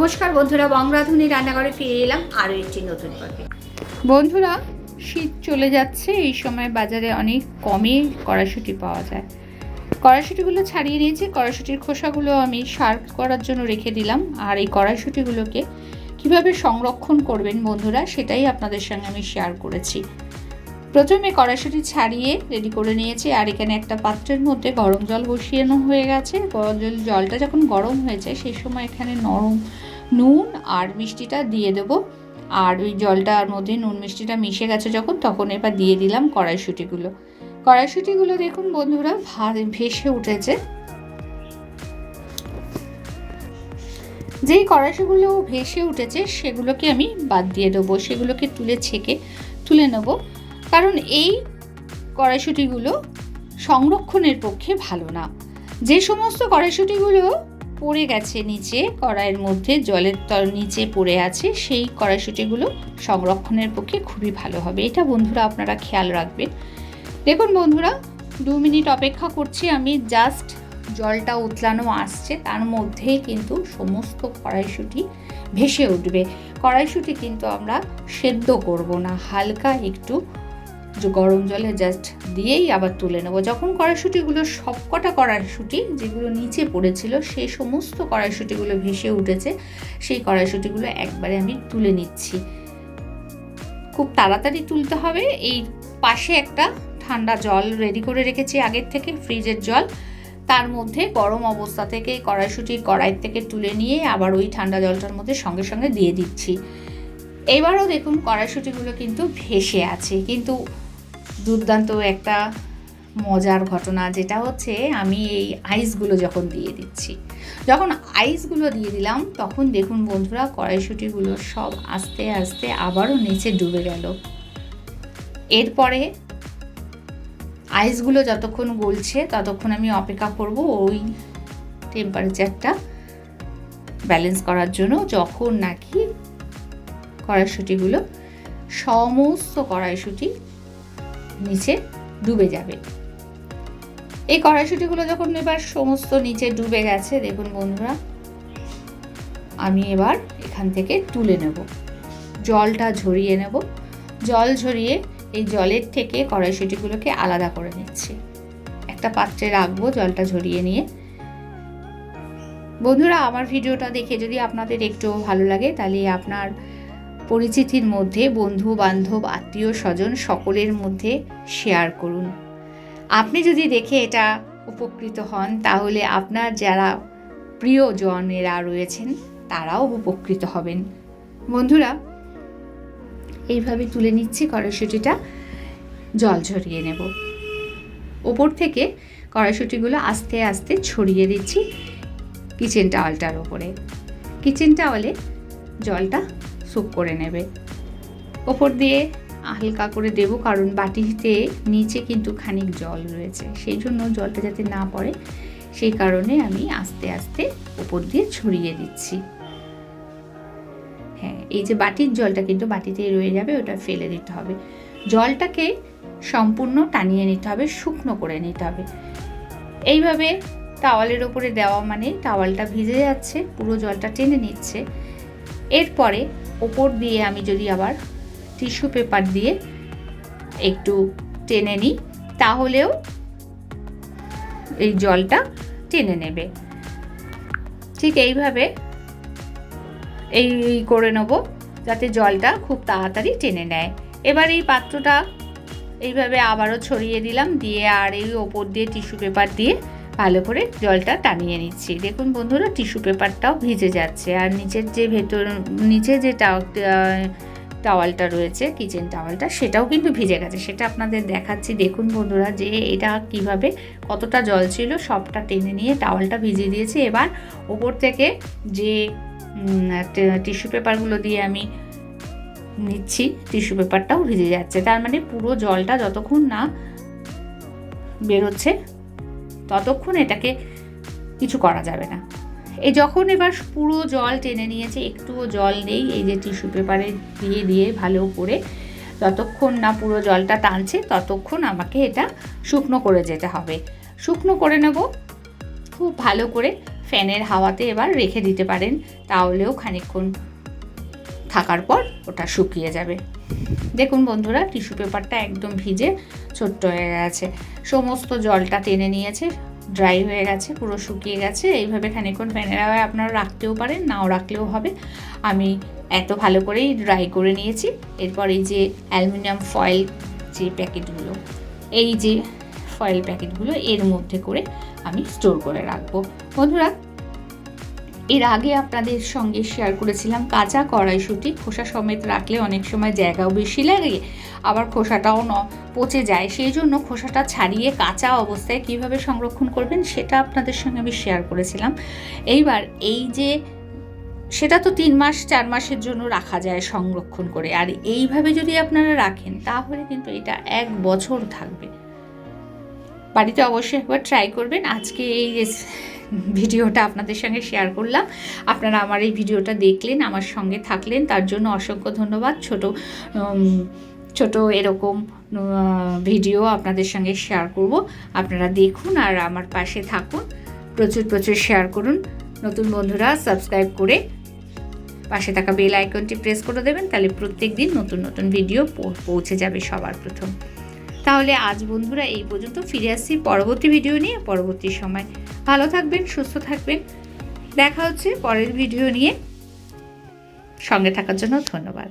নমস্কার বন্ধুরা, বongradhuni রান্নাঘরে ফিরে এলাম আরও একটি নতুন পর্বে। বন্ধুরা, শীত চলে যাচ্ছে, এই সময় বাজারে অনেক কমে কড়াইশুঁটি পাওয়া যায়। কড়াইশুঁটিগুলো ছাড়িয়ে নিয়েছি, কড়াইশুঁটির খোসাগুলো আমি সার্ভ করার জন্য রেখে দিলাম। আর এই কড়াইশুঁটিগুলোকে কিভাবে সংরক্ষণ করবেন বন্ধুরা, সেটাই আপনাদের সঙ্গে আমি শেয়ার করেছি। প্রথমে কড়াইশুঁটি ছাড়িয়ে রেডি করে নিয়েছি, আর এখানে একটা পাত্রের মধ্যে গরম জল বসিয়ানো হয়ে গেছে। জলটা যখন গরম হয়েছে সেই সময় এখানে নরম নুন আর মিষ্টিটা দিয়ে দেবো। আর ওই জলটার মধ্যে নুন মিষ্টিটা মিশে গেছে যখন, তখন এবার দিয়ে দিলাম কড়াইশুঁটিগুলো দেখুন বন্ধুরা ভেসে উঠেছে। যেই কড়াইশুঁটিগুলো ভেসে উঠেছে সেগুলোকে আমি বাদ দিয়ে দেবো, সেগুলোকে ছেঁকে তুলে নেব। কারণ এই কড়াইশুঁটিগুলো সংরক্ষণের পক্ষে ভালো না। যে সমস্ত কড়াইশুঁটিগুলো পড়ে গেছে নিচে, কড়াইয়ের মধ্যে জলের নিচে পড়ে আছে, সেই কড়াইশুঁটিগুলো সংরক্ষণের পক্ষে খুবই ভালো হবে। এটা বন্ধুরা আপনারা খেয়াল রাখবেন। দেখুন বন্ধুরা, 2 মিনিট অপেক্ষা করছি আমি। জাস্ট জলটা উতলানো আসছে, তার মধ্যেই কিন্তু সমস্ত কড়াইশুঁটি ভেসে উঠবে। কড়াইশুঁটি কিন্তু আমরা সেদ্ধ করব না, হালকা একটু গরম জলে জাস্ট দিয়েই আবার তুলে নেব। যখন কড়াইশুঁটিগুলো সবকটা কড়াইশুঁটি যেগুলো নিচে পড়েছিল সেই সমস্ত কড়াইশুঁটিগুলো ভেসে উঠেছে, সেই কড়াইশুঁটিগুলো একবারে আমি তুলে নিচ্ছি। খুব তাড়াতাড়ি তুলতে হবে। এই পাশে একটা ঠান্ডা জল রেডি করে রেখেছি আগের থেকে, ফ্রিজের জল। তার মধ্যে গরম অবস্থা থেকে কড়াই থেকে তুলে নিয়ে আবার ওই ঠান্ডা জলটার মধ্যে সঙ্গে সঙ্গে দিয়ে দিচ্ছি। এবারও দেখুন কড়াইশুঁটিগুলো কিন্তু ভেসে আছে। কিন্তু দুর্দান্ত একটা মজার ঘটনা যেটা হচ্ছে, আমি এই আইসগুলো যখন দিয়ে দিলাম তখন দেখুন বন্ধুরা কড়াইশুঁটিগুলো সব আস্তে আস্তে আবারও নিচে ডুবে গেল। এরপরে আইসগুলো যতক্ষণ গলছে ততক্ষণ আমি অপেক্ষা করব ওই টেম্পারেচারটা ব্যালেন্স করার জন্য, যখন নাকি কড়াইশুঁটিগুলো সমস্ত কড়াইশুঁটি নিচে ডুবে যাবে। এই কড়াইশুঁটিগুলো যখন এবার সমস্ত নিচে ডুবে গেছে, দেখুন বন্ধুরা আমি এবার এখান থেকে তুলে নেব, জলটা ঝরিয়ে নেব। জল ঝরিয়ে এই জলের থেকে কড়াইশুঁটিগুলোকে আলাদা করে নিচ্ছি, একটা পাত্রে রাখবো জলটা ঝরিয়ে নিয়ে। বন্ধুরা, আমার ভিডিওটা দেখে যদি আপনাদের একটু ভালো লাগে, তাহলে আপনার পরিচিতির মধ্যে, বন্ধু বান্ধব, আত্মীয় স্বজন সকলের মধ্যে শেয়ার করুন। আপনি যদি দেখে এটা উপকৃত হন, তাহলে আপনার যারা প্রিয়জনেরা রয়েছেন তারাও উপকৃত হবেন। বন্ধুরা, এইভাবে তুলে নিচ্ছি কড়াইশুঁটিটা, জল ঝরিয়ে নেব। ওপর থেকে কড়াইশুঁটিগুলো আস্তে আস্তে ছড়িয়ে দিচ্ছি কিচেন টাওয়ালটার ওপরে। কিচেন টাওয়ালে জলটা সুপ করে নেবে। ওপর দিয়ে হালকা করে দেব, কারণ বাটিতে নিচে কিন্তু খানিক জল রয়েছে, সেই জন্য জলটা যাতে না পড়ে সেই কারণে আমি আস্তে আস্তে ওপর দিয়ে ছড়িয়ে দিচ্ছি। হ্যাঁ, এই যে বাটির জলটা কিন্তু বাটিতেই রয়ে যাবে, ওটা ফেলে দিতে হবে। জলটাকে সম্পূর্ণ টানিয়ে নিতে হবে, শুকনো করে নিতে হবে। এইভাবে টাওয়ালের ওপরে দেওয়া মানে টাওয়ালটা ভিজে যাচ্ছে, পুরো জলটা টেনে নিচ্ছে। এরপরে ওপর দিয়ে আমি যদি আবার টিস্যু পেপার দিয়ে একটু টেনে নিই, তাহলেও এই জলটা টেনে নেবে। ঠিক এইভাবে এই করে নেব যাতে জলটা খুব তাড়াতাড়ি টেনে নেয়। এবার এই পাত্রটা এইভাবে আবারও ছড়িয়ে দিলাম, দিয়ে আর এই ওপর দিয়ে টিস্যু পেপার দিয়ে ভালো করে জলটা টানিয়ে নিচ্ছি। দেখুন বন্ধুরা, টিস্যু পেপারটাও ভিজে যাচ্ছে, আর নিচে যে টাওয়ালটা রয়েছে, কিচেন টাওয়ালটা, সেটাও কিন্তু ভিজে গেছে। সেটা আপনাদের দেখাচ্ছি। দেখুন বন্ধুরা, যে এটা কিভাবে কতটা জল ছিল সবটা টেনে নিয়ে টাওয়ালটা ভিজিয়ে দিয়েছে। এবার ওপর থেকে যে টিস্যু পেপারগুলো দিয়ে আমি নিচ্ছি, টিস্যু পেপারটাও ভিজে যাচ্ছে। তার মানে পুরো জলটা যতক্ষণ না বেরোচ্ছে ততক্ষণ এটাকে কিছু করা যাবে না। এই যখন এবার পুরো জল টেনে নিয়েছে, একটুও জল নেই, এই যে টিস্যু পেপারে দিয়ে ভালো করে যতক্ষণ না পুরো জলটা টানছে ততক্ষণ আমাকে এটা শুকনো করে যেতে হবে। শুকনো করে নেব খুব ভালো করে। ফ্যানের হাওয়াতে এবার রেখে দিতে পারেন, তাহলেও খানিকক্ষণ থাকার পর ওটা শুকিয়ে যাবে। দেখুন বন্ধুরা, টিস্যু পেপারটা একদম ভিজে ছোট্ট হয়ে গেছে, সমস্ত জলটা টেনে নিয়েছে, ড্রাই হয়ে গেছে, পুরো শুকিয়ে গেছে। এইভাবে খানিকক্ষণ ফ্যানের হাওয়ায় আপনারা রাখতেও পারেন, নাও রাখলেও হবে। আমি এত ভালো করেই ড্রাই করে নিয়েছি। এরপর এই যে অ্যালুমিনিয়াম ফয়েল যে প্যাকেটগুলো, এই যে ফয়েল প্যাকেটগুলো এর মধ্যে করে আমি স্টোর করে রাখবো। বন্ধুরা, এর আগে আপনাদের সঙ্গে শেয়ার করেছিলাম কাঁচা কড়াইশুঁটি খোসা সমেত রাখলে অনেক সময় জায়গাও বেশি লাগে, আবার খোসাটাও পচে যায়। সেই জন্য খোসাটা ছাড়িয়ে কাঁচা অবস্থায় কিভাবে সংরক্ষণ করবেন সেটা আপনাদের সঙ্গে আমি শেয়ার করেছিলাম। এইবার এই যে সেটা তো 3 মাস 4 মাসের জন্য রাখা যায় সংরক্ষণ করে, আর এইভাবে যদি আপনারা রাখেন তাহলে কিন্তু এটা 1 বছর থাকবে। বাড়িতে অবশ্যই একবার ট্রাই করবেন। আজকে এই ভিডিওটা আপনাদের সঙ্গে শেয়ার করলাম। আপনারা আমার এই ভিডিওটা দেখলেন, আমার সঙ্গে থাকলেন, তার জন্য অসংখ্য ধন্যবাদ। ছোট এরকম ভিডিও আপনাদের সঙ্গে শেয়ার করব, আপনারা দেখুন আর আমার পাশে থাকুন, প্রচুর শেয়ার করুন। নতুন বন্ধুরা সাবস্ক্রাইব করে পাশে থাকা বেল আইকনটি প্রেস করে দেবেন, তাহলে প্রত্যেক দিন নতুন ভিডিও পৌঁছে যাবে সবার প্রথম। তাহলে আজ বন্ধুরা এই পর্যন্ত, ফিরে আসছি পরবর্তী ভিডিও নিয়ে পরবর্তী সময়। ভালো থাকবেন, সুস্থ থাকবেন, দেখা হচ্ছে পরের ভিডিও নিয়ে। সঙ্গে থাকার জন্য ধন্যবাদ।